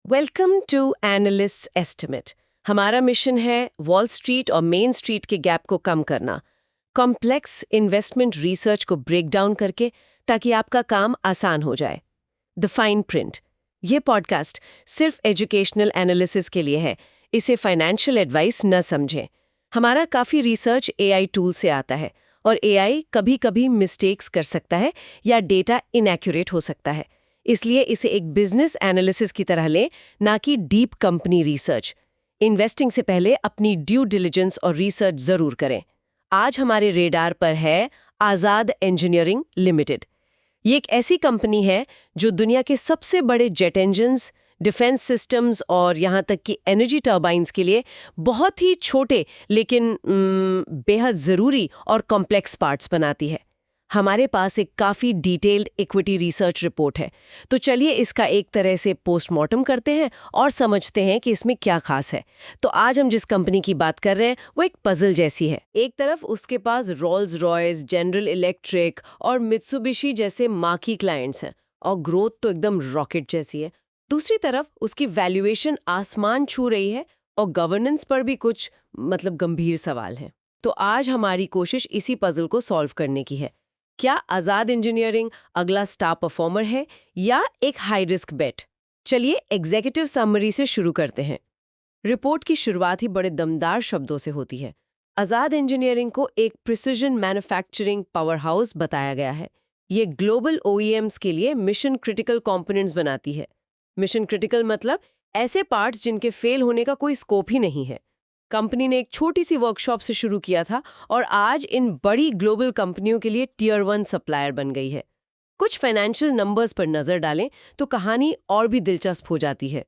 Welcome to analyst estimate. हमारा mission है Wall Street और मेन स्ट्रीट के गैप को कम करना, कॉम्प्लेक्स इन्वेस्टमेंट रिसर्च को ब्रेक डाउन करके, ताकि आपका काम आसान हो जाए। द फाइन प्रिंट, ये पॉडकास्ट सिर्फ एजुकेशनल एनालिसिस के लिए है, इसे फाइनेंशियल एडवाइस न समझें। हमारा काफ़ी रिसर्च एआई टूल से आता है और एआई कभी कभी मिस्टेक्स कर सकता है या डेटा इनएक्यूरेट हो सकता है, इसलिए इसे एक बिजनेस एनालिसिस की तरह लें, ना कि डीप कंपनी रिसर्च। इन्वेस्टिंग से पहले अपनी ड्यू डिलिजेंस और रिसर्च जरूर करें। आज हमारे रेडार पर है आजाद इंजीनियरिंग लिमिटेड। ये एक ऐसी कंपनी है जो दुनिया के सबसे बड़े जेट इंजन्स, डिफेंस सिस्टम्स और यहाँ तक कि एनर्जी टर्बाइन्स के लिए बहुत ही छोटे लेकिन बेहद ज़रूरी और कॉम्प्लेक्स पार्ट्स बनाती है। हमारे पास एक काफ़ी डिटेल्ड इक्विटी रिसर्च रिपोर्ट है, तो चलिए इसका एक तरह से पोस्टमार्टम करते हैं और समझते हैं कि इसमें क्या खास है। तो आज हम जिस कंपनी की बात कर रहे हैं वो एक पजल जैसी है। एक तरफ उसके पास रोल्स रॉयस, जनरल इलेक्ट्रिक और मित्सुबिशी जैसे मार्की क्लाइंट्स हैं और ग्रोथ तो एकदम रॉकेट जैसी है। दूसरी तरफ उसकी वैल्यूएशन आसमान छू रही है और गवर्नेंस पर भी कुछ गंभीर सवाल हैं। तो आज हमारी कोशिश इसी पजल को सॉल्व करने की है। क्या आजाद इंजीनियरिंग अगला स्टार परफॉर्मर है या एक हाई रिस्क बेट? चलिए एग्जीक्यूटिव समरी से शुरू करते हैं। रिपोर्ट की शुरुआत ही बड़े दमदार शब्दों से होती है। आजाद इंजीनियरिंग को एक प्रिसिजन मैन्युफैक्चरिंग पावर हाउस बताया गया है। ये ग्लोबल ओईएम्स के लिए मिशन क्रिटिकल कंपोनेंट्स बनाती है। मिशन क्रिटिकल मतलब ऐसे पार्ट्स जिनके फेल होने का कोई स्कोप ही नहीं है। कंपनी ने एक छोटी सी वर्कशॉप से शुरू किया था और आज इन बड़ी ग्लोबल कंपनियों के लिए टियर 1 सप्लायर बन गई है। कुछ फाइनेंशियल नंबर्स पर नजर डालें तो कहानी और भी दिलचस्प हो जाती है।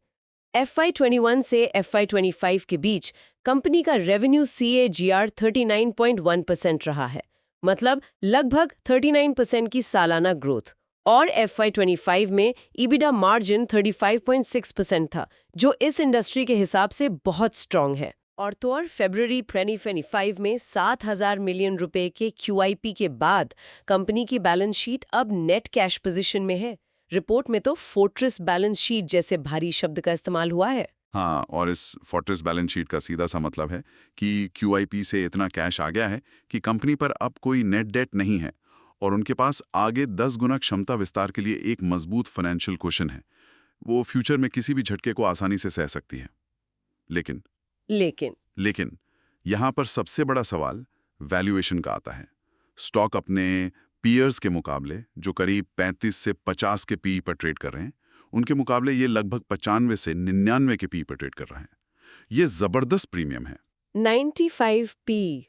FY21 से FY25 के बीच कंपनी का रेवेन्यू CAGR 39.1% रहा है, मतलब लगभग 39% की सालाना ग्रोथ। और FY25 में EBITDA मार्जिन 35.6% था, जो इस इंडस्ट्री के हिसाब से बहुत स्ट्रांग है। और तो और फरवरी 2025 में 7,000 मिलियन रुपए के QIP के बाद कंपनी की बैलेंस शीट अब नेट कैश पोजीशन में है। रिपोर्ट में तो फोर्ट्रेस बैलेंस शीट जैसे भारी शब्द का इस्तेमाल हुआ है। हाँ, और इस फोर्ट्रेस बैलेंस शीट का सीधा सा मतलब है कि QIP से इतना कैश आ गया है कि कंपनी पर अब कोई नेट डेट नहीं है और उनके पास आगे 10 गुना क्षमता विस्तार के लिए एक मजबूत फाइनेंशियल कुशन है। वो फ्यूचर में किसी भी झटके को आसानी से सह सकती है। लेकिन यहाँ पर सबसे बड़ा सवाल वैल्यूएशन का आता है। स्टॉक अपने पीयर्स के मुकाबले, जो करीब 35 से 50 के पी पर ट्रेड कर रहे हैं, उनके मुकाबले ये लगभग 95 से 99 के पी पर ट्रेड कर रहा है। ये जबरदस्त प्रीमियम है। 95p,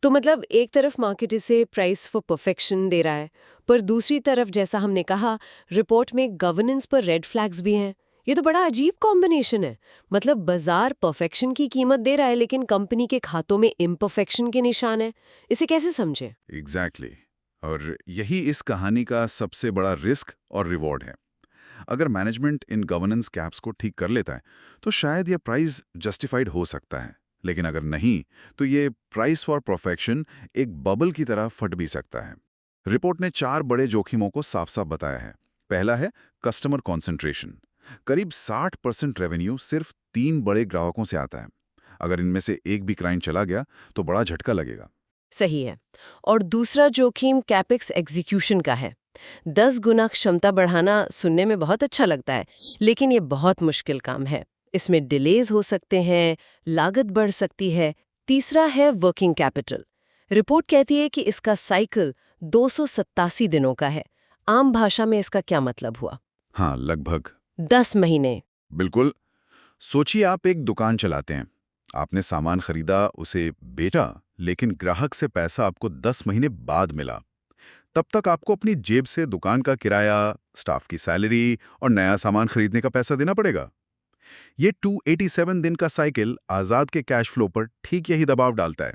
तो मतलब एक तरफ मार्केट इसे प्राइस फॉर परफेक्शन दे रहा है, पर दूसरी तरफ जैसा हमने कहा रिपोर्ट में गवर्नेंस पर रेड फ्लैग्स भी हैं। ये तो बड़ा अजीब कॉम्बिनेशन है। मतलब बाजार परफेक्शन की कीमत दे रहा है लेकिन कंपनी के खातों में इम्परफेक्शन के निशान है। इसे कैसे समझे? एग्जैक्टली और यही इस कहानी का सबसे बड़ा रिस्क और रिवॉर्ड है। अगर मैनेजमेंट इन गवर्नेंस कैप्स को ठीक कर लेता है तो शायद यह प्राइस जस्टिफाइड हो सकता है, लेकिन अगर नहीं तो ये प्राइस फॉर परफेक्शन एक बबल की तरह फट भी सकता है। रिपोर्ट ने 4 बड़े जोखिमों को साफ साफ बताया है। पहला है कस्टमर कॉन्सेंट्रेशन। करीब 60% रेवेन्यू सिर्फ 3 बड़े ग्राहकों से आता है। अगर इनमें से एक भी क्लाइंट चला गया तो बड़ा झटका लगेगा। सही है। और दूसरा जोखिम कैपेक्स एग्जीक्यूशन का है। 10 गुना क्षमता बढ़ाना सुनने में बहुत अच्छा लगता है, लेकिन ये बहुत मुश्किल काम है। इसमें डिलेज हो सकते हैं, लागत बढ़ सकती है। तीसरा है वर्किंग कैपिटल। रिपोर्ट कहती है कि इसका साइकिल 287 दिनों का है। आम भाषा में इसका क्या मतलब हुआ? हाँ, लगभग 10 महीने। बिल्कुल। सोचिए आप एक दुकान चलाते हैं। आपने सामान खरीदा, उसे बेचा, लेकिन ग्राहक से पैसा आपको 10 महीने बाद मिला। तब तक आपको अपनी जेब से दुकान का किराया, स्टाफ की सैलरी और नया सामान खरीदने का पैसा देना पड़ेगा। ये 287 दिन का साइकिल आजाद के कैश फ्लो पर ठीक यही दबाव डालता है।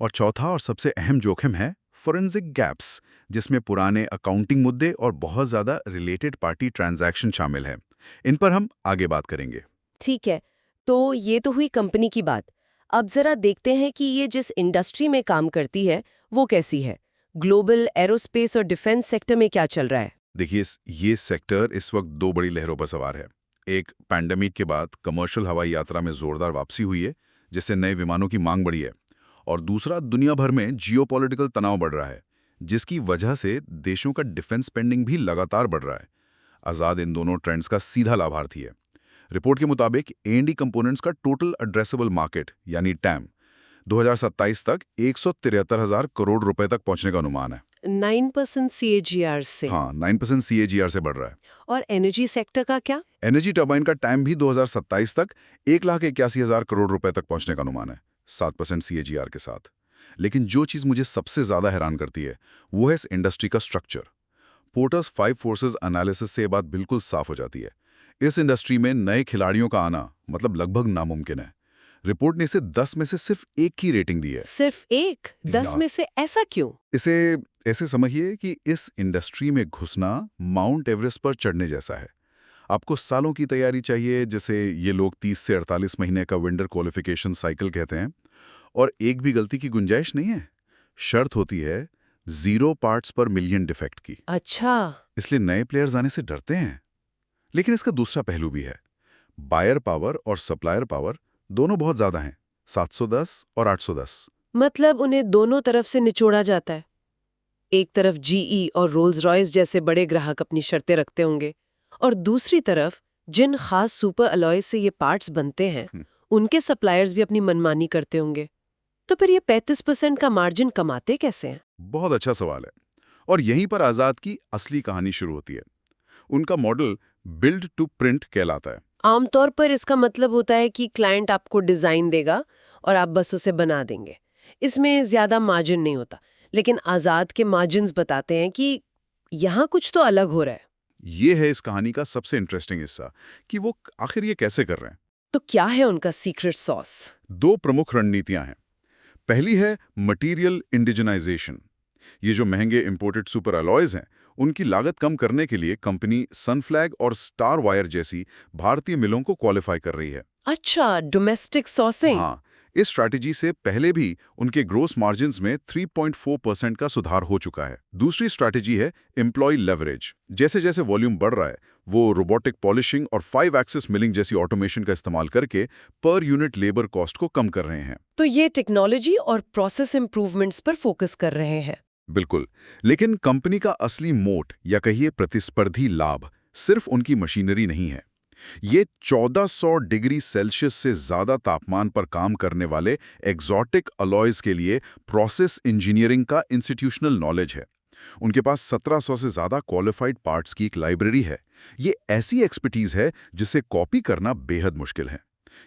और चौथा और सबसे अहम जोखिम है फोरेंसिक गैप्स, जिसमें पुराने अकाउंटिंग मुद्दे और बहुत ज्यादा रिलेटेड पार्टी ट्रांजैक्शन शामिल है। इन पर हम आगे बात करेंगे। ठीक है, तो ये तो हुई कंपनी की बात। अब जरा देखते हैं कि ये जिस इंडस्ट्री में काम करती है वो कैसी है। ग्लोबल एरोस्पेस और डिफेंस सेक्टर में क्या चल रहा है? देखिए, ये सेक्टर इस वक्त 2 बड़ी लहरों पर सवार है। एक पैंडेमिक के बाद कमर्शियल हवाई यात्रा में जोरदार वापसी हुई है, जिससे नए विमानों की मांग बढ़ी है। और दूसरा, दुनिया भर में जियोपॉलिटिकल तनाव बढ़ रहा है, जिसकी वजह से देशों का डिफेंस स्पेंडिंग भी लगातार बढ़ रहा है। आज़ाद इन दोनों ट्रेंड्स का सीधा लाभार्थी है। रिपोर्ट के मुताबिक A&D कंपोनेंट्स का टोटल एड्रेसेबल मार्केट यानी टैम 2027 तक 173,000 करोड़ रुपए तक पहुंचने का अनुमान है। 9% CAGR से। हाँ, 9% CAGR से बढ़ रहा है। और एनर्जी सेक्टर का क्या? एनर्जी टर्बाइन का टाइम भी 2027 तक 1,81,000 करोड़ रुपए तक पहुंचने का अनुमान है, 7% CAGR के साथ। लेकिन जो चीज मुझे सबसे ज्यादा हैरान करती है वो है इस इंडस्ट्री का स्ट्रक्चर। पोर्टर्स 5 फोर्सेस एनालिसिस से ये बात बिल्कुल साफ हो जाती है। इस इंडस्ट्री में नए खिलाड़ियों का आना मतलब लगभग नामुमकिन है। रिपोर्ट ने इसे 10 में से सिर्फ 1 की रेटिंग दी है। सिर्फ 1? 10 में से ऐसा क्यों? इसे ऐसे समझिए कि इस इंडस्ट्री में घुसना माउंट एवरेस्ट पर चढ़ने जैसा है। आपको सालों की तैयारी चाहिए, जैसे ये लोग 30 से 48 महीने का विंटर क्वालिफिकेशन साइकिल कहते हैं, और एक भी गलती की गुंजाइश नहीं है। शर्त होती है 0 पार्ट्स पर मिलियन डिफेक्ट की। अच्छा। इसलिए नए प्लेयर्स आने से डरते हैं। लेकिन इसका दूसरा पहलू भी है। बायर पावर और सप्लायर पावर दोनों बहुत ज्यादा हैं, 710 और 810। मतलब उन्हें दोनों तरफ से निचोड़ा जाता है। एक तरफ GE और रोल्स रॉयस जैसे बड़े ग्राहक अपनी शर्तें रखते होंगे, और दूसरी तरफ जिन खास सुपर अलॉय से ये पार्ट्स बनते हैं उनके सप्लायर्स भी अपनी मनमानी करते होंगे। तो फिर ये 35% का मार्जिन कमाते कैसे हैं? बहुत अच्छा सवाल है, और यहीं पर आजाद की असली कहानी शुरू होती है। उनका मॉडल बिल्ड टू प्रिंट कहलाता है। आमतौर पर इसका मतलब होता है कि क्लाइंट आपको डिजाइन देगा और आप बस उसे बना देंगे। इसमें ज्यादा मार्जिन नहीं होता। लेकिन आजाद के मार्जिन्स बताते हैं कि यहाँ कुछ तो अलग हो रहा है। ये है इस कहानी का सबसे इंटरेस्टिंग हिस्सा, कि वो आखिर ये कैसे कर रहे हैं। तो क्या है उनका सीक्रेट सॉस? 2 प्रमुख रणनीतियां हैं। पहली है मटीरियल इंडिजनाइजेशन। ये जो महंगे इंपोर्टेड सुपर अलॉयज हैं, उनकी लागत कम करने के लिए कंपनी सनफ्लैग और स्टार वायर जैसी भारतीय मिलों को क्वालिफाई कर रही है। अच्छा, डोमेस्टिक सॉसिंग। हाँ, इस स्ट्रैटेजी से पहले भी उनके ग्रोस मार्जिन्स में 3.4% का सुधार हो चुका है। दूसरी स्ट्रैटेजी है एम्प्लॉय लेवरेज। जैसे जैसे वॉल्यूम बढ़ रहा है, वो रोबोटिक पॉलिशिंग और 5 एक्सिस मिलिंग जैसी ऑटोमेशन का इस्तेमाल करके पर यूनिट लेबर कॉस्ट को कम कर रहे हैं। तो ये टेक्नोलॉजी और प्रोसेस इंप्रूवमेंट्स पर फोकस कर रहे हैं। बिल्कुल। लेकिन कंपनी का असली मोट या कहिए प्रतिस्पर्धी लाभ सिर्फ उनकी मशीनरी नहीं है। ये 1400 डिग्री सेल्सियस से ज्यादा तापमान पर काम करने वाले एक्सोटिक अलॉयज के लिए प्रोसेस इंजीनियरिंग का इंस्टीट्यूशनल नॉलेज है। उनके पास 1700 से ज्यादा क्वालिफाइड पार्ट्स की एक लाइब्रेरी है। ये ऐसी एक्सपर्टीज है जिसे कॉपी करना बेहद मुश्किल है।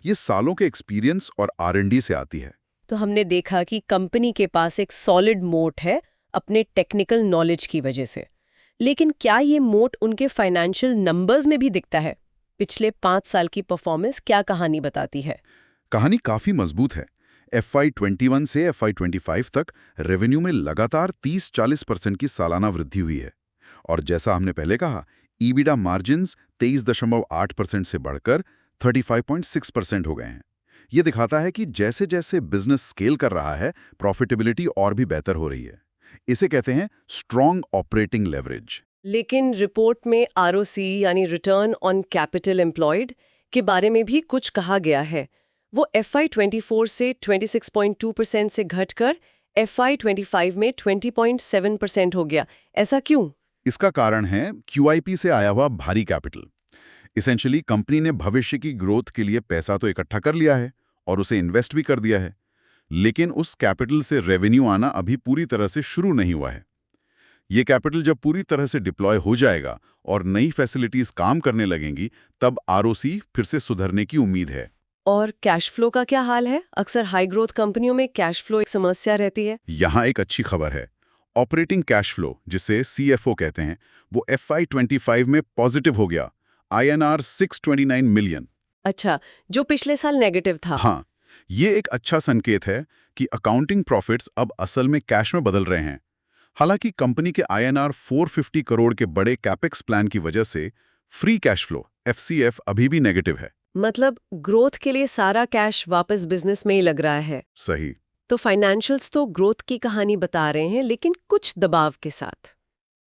ये सालों के एक्सपीरियंस और R&D से आती है। तो हमने देखा कि कंपनी के पास एक सॉलिड मोट है अपने टेक्निकल नॉलेज की वजह से। लेकिन क्या ये मोट उनके फाइनेंशियल नंबर्स में भी दिखता है? पिछले 5 साल की परफॉर्मेंस क्या कहानी बताती है? कहानी काफी मजबूत है। FY21 से FY25 तक रेवेन्यू में लगातार 30-40% की सालाना वृद्धि हुई है। और जैसा हमने पहले कहा, EBITDA मार्जिन्स 23.8% से बढ़कर 35.6% हो गए हैं। ये दिखाता है कि जैसे जैसे बिजनेस स्केल कर रहा है, प्रॉफिटेबिलिटी और भी बेहतर हो रही है। इसे कहते हैं स्ट्रॉन्ग ऑपरेटिंग लेवरेज। लेकिन रिपोर्ट में ROC यानी रिटर्न ऑन कैपिटल एम्प्लॉयड के बारे में भी कुछ कहा गया है। वो FY24 से 26.2% से घटकर FY25 में 20.7% हो गया। ऐसा क्यों? इसका कारण है QIP से आया हुआ भारी कैपिटल। इसेंशियली कंपनी ने भविष्य की ग्रोथ के लिए पैसा तो इकट्ठा कर लिया है और उसे इन्वेस्ट भी कर दिया है, लेकिन उस कैपिटल से रेवेन्यू आना अभी पूरी तरह से शुरू नहीं हुआ है। ये कैपिटल जब पूरी तरह से डिप्लॉय हो जाएगा और नई फैसिलिटीज काम करने लगेंगी, तब ROC फिर से सुधरने की उम्मीद है। और कैश फ्लो का क्या हाल है? अक्सर हाई ग्रोथ कंपनियों में कैश फ्लो एक समस्या रहती है। यहाँ एक अच्छी खबर है। ऑपरेटिंग कैश फ्लो, जिसे CFO कहते हैं, वो FY25 में पॉजिटिव हो गया, INR 629 मिलियन। अच्छा, जो पिछले साल नेगेटिव था। हाँ, ये एक अच्छा संकेत है कि अकाउंटिंग प्रॉफिट्स अब असल में कैश में बदल रहे हैं। हालांकि कंपनी के INR 450 करोड़ के बड़े कैपेक्स प्लान की वजह से फ्री कैश फ्लो FCF अभी भी नेगेटिव है। मतलब ग्रोथ के लिए सारा कैश वापस बिजनेस में ही लग रहा है। सही। तो फाइनेंशियल्स तो ग्रोथ की कहानी बता रहे हैं, लेकिन कुछ दबाव के साथ।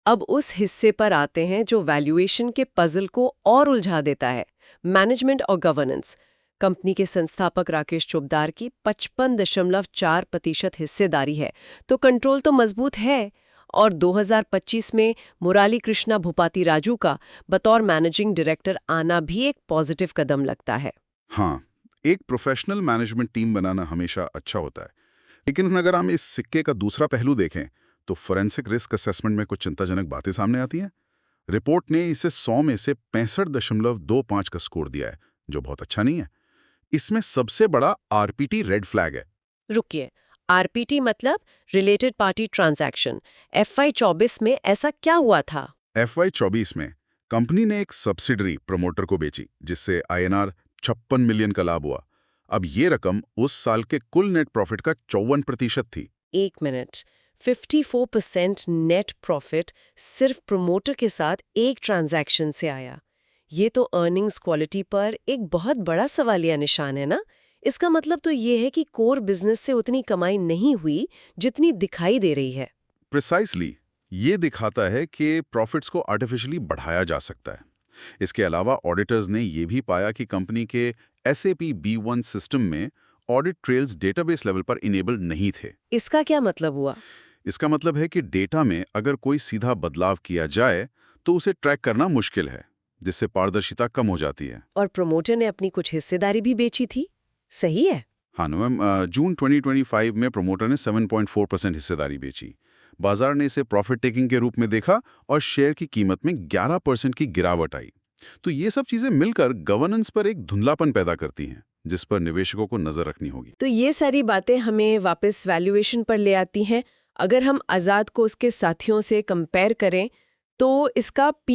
अब उस हिस्से पर आते हैं जो वैल्यूएशन के पजल को और उलझा देता है, मैनेजमेंट और गवर्नेंस। कंपनी के संस्थापक राकेश चोपदार की 55.4% हिस्सेदारी है, तो कंट्रोल तो मजबूत है। और 2025 में मुराली कृष्णा भूपाती राजू का बतौर मैनेजिंग डायरेक्टर आना भी एक पॉजिटिव कदम लगता है। हाँ, एक प्रोफेशनल मैनेजमेंट टीम बनाना हमेशा अच्छा होता है, लेकिन अगर हम इस सिक्के का दूसरा पहलू देखें तो फोरेंसिक रिस्क असेसमेंट में कुछ चिंताजनक बातें सामने आती हैं। रिपोर्ट ने इसे 100 में से 65.25 का स्कोर दिया है, जो बहुत अच्छा नहीं है। इसमें सबसे बड़ा आरपीटी रेड फ्लैग है। रुकिए, आरपीटी मतलब रिलेटेड पार्टी ट्रांजैक्शन। FY 24 में ऐसा क्या हुआ था? FY 24 में कंपनी ने एक सब्सिडरी प्रमोटर को बेची, जिससे INR 56 मिलियन का लाभ हुआ। अब ये रकम उस साल के कुल नेट प्रॉफिट का 54% थी। एक मिनट, 54% नेट प्रॉफिट सिर्फ प्रमोटर के साथ एक ट्रांजैक्शन से आया। ये तो अर्निंग्स क्वालिटी पर एक बहुत बड़ा सवालिया निशान है ना? इसका मतलब तो ये है कि कोर बिजनेस से उतनी कमाई नहीं हुई जितनी दिखाई दे रही है। प्रिसाइसली, ये दिखाता है कि प्रॉफिट्स को आर्टिफिशियली बढ़ाया जा सकता है। इसके अलावा ऑडिटर्स ने ये भी पाया कि कंपनी के SAP B1 सिस्टम में ऑडिट ट्रेल्स डेटाबेस लेवल पर इनेबल्ड नहीं थे। इसका क्या मतलब हुआ? इसका मतलब है कि डेटा में अगर कोई सीधा बदलाव किया जाए तो उसे ट्रैक करना मुश्किल है, जिससे पारदर्शिता कम हो जाती है। और प्रमोटर ने अपनी कुछ हिस्सेदारी भी बेची थी, सही है? हाँ जून 2025 में प्रमोटर ने 7.4% हिस्सेदारी बेची। बाजार ने इसे प्रॉफिट टेकिंग के रूप में देखा और शेयर की कीमत में 11% की गिरावट आई। तो ये सब चीजें मिलकर गवर्नेंस पर एक धुंधलापन पैदा करती हैं, जिस पर निवेशकों को नजर रखनी होगी। तो ये सारी बातें हमें वापस वैल्यूएशन पर ले आती हैं। अगर हम आज़ाद को उसके साथियों से कंपेयर करें तो इसका P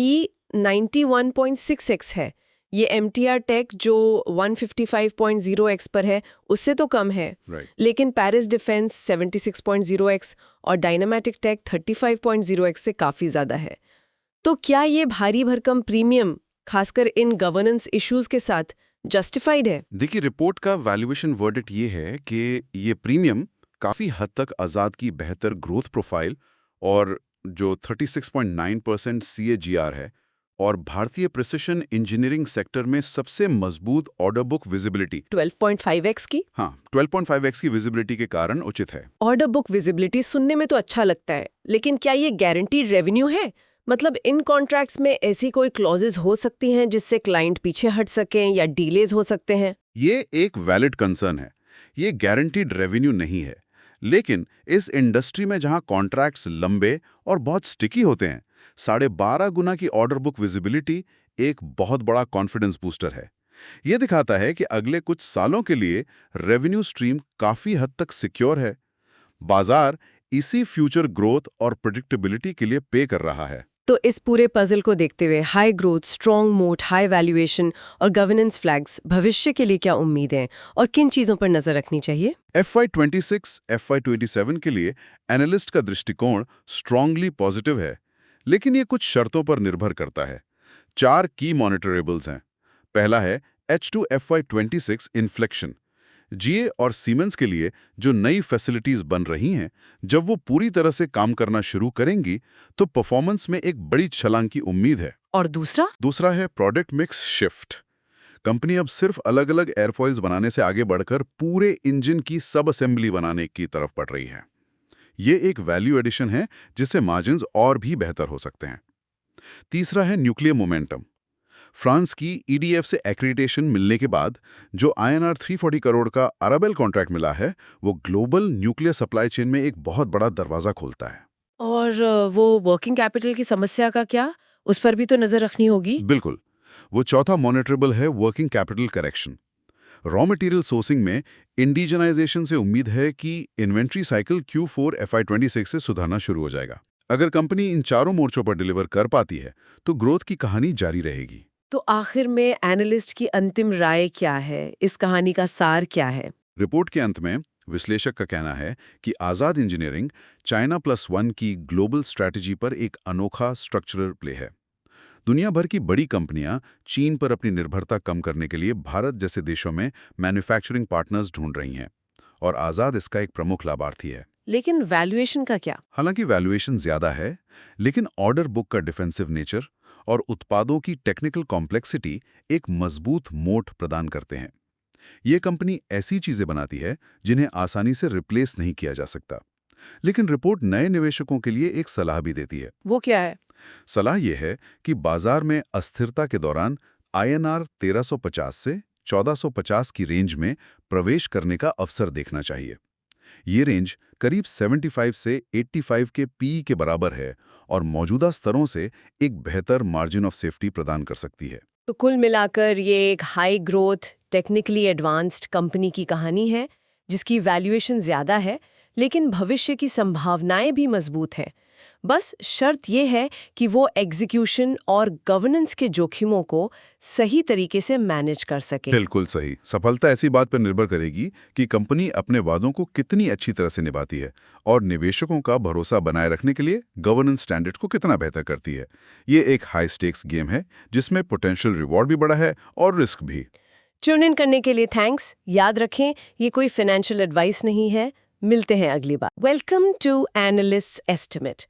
91.6x है। ये MTR टेक जो 155.0x पर है उससे तो कम है। लेकिन पेरिस डिफेंस 76.0x और डायनामेटिक टेक 35.0x से काफ़ी ज़्यादा है। तो क्या ये भारी भरकम प्रीमियम, खासकर इन गवर्नेंस इश्यूज के साथ, जस्टिफाइड है? देखिए, रिपोर्ट का वैल्यूएशन वर्डिक्ट ये है कि ये प्रीमियम काफ़ी हद तक आज़ाद की बेहतर ग्रोथ प्रोफाइल और जो 36.9% CAGR है और भारतीय प्रिसिशन इंजीनियरिंग सेक्टर में सबसे मजबूत ऑर्डर बुक विजिबिलिटी 12.5x की? हाँ, 12.5x की विजिबिलिटी के कारण उचित है। ऑर्डर बुक विजिबिलिटी सुनने में तो अच्छा लगता है, लेकिन क्या ये गारंटीड रेवेन्यू है? मतलब इन कॉन्ट्रैक्ट्स में ऐसी कोई क्लॉजेज हो सकती हैं जिससे क्लाइंट पीछे हट सकें या डीलेज हो सकते हैं? ये एक वैलिड कंसर्न है। ये गारंटीड रेवेन्यू नहीं है, लेकिन इस इंडस्ट्री में जहां कॉन्ट्रैक्ट्स लंबे और बहुत स्टिकी होते हैं, 12.5 गुना की ऑर्डर बुक विजिबिलिटी एक बहुत बड़ा कॉन्फिडेंस बूस्टर है। ये दिखाता है कि अगले कुछ सालों के लिए रेवेन्यू स्ट्रीम काफी हद तक सिक्योर है। बाजार इसी फ्यूचर ग्रोथ और प्रेडिक्टेबिलिटी के लिए पे कर रहा है। तो इस पूरे पजल को देखते हुए हाई ग्रोथ, स्ट्रॉन्ग मोट, हाई वैल्यूएशन और गवर्नेंस फ्लैग्स, भविष्य के लिए क्या उम्मीदें और किन चीजों पर नजर रखनी चाहिए? FY 26, FY 27 के लिए एनालिस्ट का दृष्टिकोण स्ट्रांगली पॉजिटिव है, लेकिन ये कुछ शर्तों पर निर्भर करता है। 4 की मॉनिटरेबल्स हैं। पहला है H2 FY 26 इन्फ्लेक्शन। GE और सीमेंस के लिए जो नई फैसिलिटीज बन रही हैं, जब वो पूरी तरह से काम करना शुरू करेंगी तो परफॉर्मेंस में एक बड़ी छलांग की उम्मीद है। और दूसरा है प्रोडक्ट मिक्स शिफ्ट। कंपनी अब सिर्फ अलग-अलग एयरफॉइल्स बनाने से आगे बढ़कर पूरे इंजन की सब असेंबली बनाने की तरफ बढ़ रही है। ये एक वैल्यू एडिशन है जिससे मार्जिन्स और भी बेहतर हो सकते हैं। तीसरा है न्यूक्लियर मोमेंटम। फ्रांस की EDF से एक्रेडिटेशन मिलने के बाद जो INR 340 करोड़ का अराबेल कॉन्ट्रैक्ट मिला है, वो ग्लोबल न्यूक्लियर सप्लाई चेन में एक बहुत बड़ा दरवाजा खोलता है। और वो वर्किंग कैपिटल की समस्या का क्या? उस पर भी तो नजर रखनी होगी। बिल्कुल। वो चौथा मॉनिटरेबल है working capital correction. Raw material sourcing में इंडिजनाइजेशन से उम्मीद है कि इन्वेंट्री साइकिल Q4 FY 26 से सुधारना शुरू हो जाएगा। अगर कंपनी इन चारों मोर्चों पर डिलीवर कर पाती है तो ग्रोथ की कहानी जारी रहेगी। तो आखिर में एनालिस्ट की अंतिम राय क्या है? इस कहानी का सार क्या है? रिपोर्ट के अंत में विश्लेषक का कहना है कि आज़ाद इंजीनियरिंग China+1 की ग्लोबल स्ट्रैटेजी पर एक अनोखा स्ट्रक्चरल प्ले है। दुनिया भर की बड़ी कंपनियां चीन पर अपनी निर्भरता कम करने के लिए भारत जैसे देशों में मैन्युफैक्चरिंग पार्टनर्स ढूंढ रही हैं और आज़ाद इसका एक प्रमुख लाभार्थी है। लेकिन वैल्यूएशन का क्या? हालांकि वैल्यूएशन ज्यादा है, लेकिन ऑर्डर बुक का डिफेंसिव नेचर और उत्पादों की टेक्निकल कॉम्प्लेक्सिटी एक मजबूत मोट प्रदान करते हैं। ये कंपनी ऐसी चीजें बनाती है जिन्हें आसानी से रिप्लेस नहीं किया जा सकता। लेकिन रिपोर्ट नए निवेशकों के लिए एक सलाह भी देती है। वो क्या है? सलाह यह है कि बाजार में अस्थिरता के दौरान INR 1350 से 1450 की रेंज में प्रवेश करने का अवसर देखना चाहिए। ये रेंज करीब 75 से 85 के PE के बराबर है और मौजूदा स्तरों से एक बेहतर मार्जिन ऑफ सेफ्टी प्रदान कर सकती है। तो कुल मिलाकर ये एक high growth, technically advanced company की कहानी है, जिसकी वैल्यूएशन ज़्यादा है, लेकिन भविष्य की संभावनाएं भी मजबूत हैं। बस शर्त ये है कि वो एग्जीक्यूशन और गवर्नेंस के जोखिमों को सही तरीके से मैनेज कर सके। बिल्कुल सही। सफलता ऐसी बात पर निर्भर करेगी कि कंपनी अपने वादों को कितनी अच्छी तरह से निभाती है और निवेशकों का भरोसा बनाए रखने के लिए गवर्नेंस स्टैंडर्ड्स को कितना बेहतर करती है। ये एक हाई स्टेक्स गेम है जिसमें पोटेंशियल रिवॉर्ड भी बड़ा है और रिस्क भी। ट्यून इन करने के लिए थैंक्स। याद रखें, ये कोई फाइनेंशियल एडवाइस नहीं है। मिलते हैं अगली बार। Welcome to analyst estimate,